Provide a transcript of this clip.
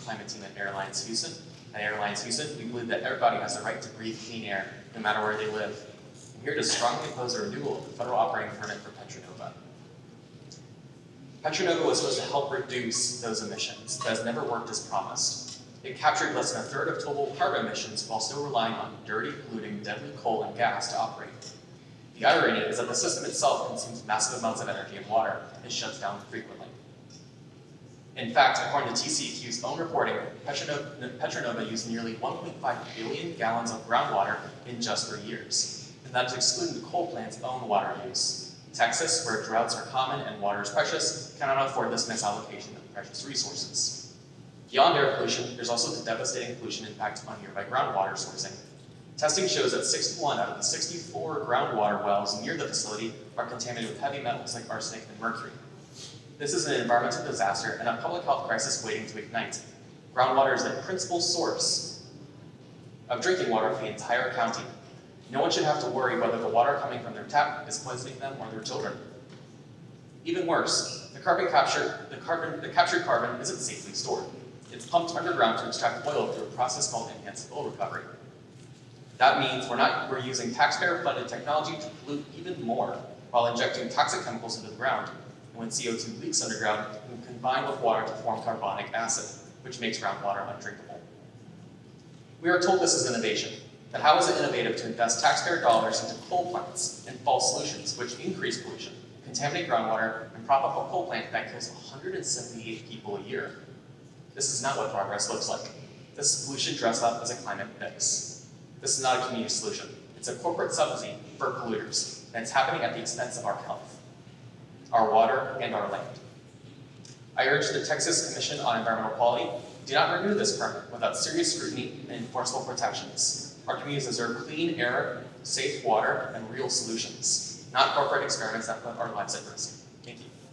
climate team at Airlines Houston. At Airlines Houston, we believe that everybody has the right to breathe clean air, no matter where they live. I'm here to strongly oppose a renewal of the federal operating permit for Petra. Petra was supposed to help reduce those emissions, but has never worked as promised. It captured less than a third of total carbon emissions while still relying on dirty, polluting, deadly coal and gas to operate. The irony is that the system itself consumes massive amounts of energy and water and shuts down frequently. In fact, according to TCEQ's own reporting, Petra used nearly 1.5 billion gallons of groundwater in just 3 years, and that is excluding the coal plant's own water use. Texas, where droughts are common and water is precious, cannot afford this misallocation of precious resources. Beyond air pollution, there's also the devastating pollution impact on nearby groundwater sourcing. Testing shows that 61 out of the 64 groundwater wells near the facility are contaminated with heavy metals like arsenic and mercury. This is an environmental disaster and a public health crisis waiting to ignite. Groundwater is the principal source of drinking water for the entire county. No one should have to worry whether the water coming from their tap is poisoning them or their children. Even worse, the captured carbon isn't safely stored. It's pumped underground to extract oil through a process called enhanced oil recovery. That means we're using taxpayer-funded technology to pollute even more while injecting toxic chemicals into the ground. And when CO2 leaks underground, it can combine with water to form carbonic acid, which makes groundwater undrinkable. We are told this is innovation. But how is it innovative to invest taxpayer dollars into coal plants and false solutions which increase pollution, contaminate groundwater, and prop up a coal plant that kills 178 people a year? This is not what progress looks like. This is pollution dressed up as a climate fix. This is not a community solution. It's a corporate subsidy for polluters, and it's happening at the expense of our health, our water, and our land. I urge the Texas Commission on Environmental Quality, do not renew this permit without serious scrutiny and enforceable protections. Our communities deserve clean air, safe water, and real solutions, not corporate experiments that put our lives at risk. Thank you.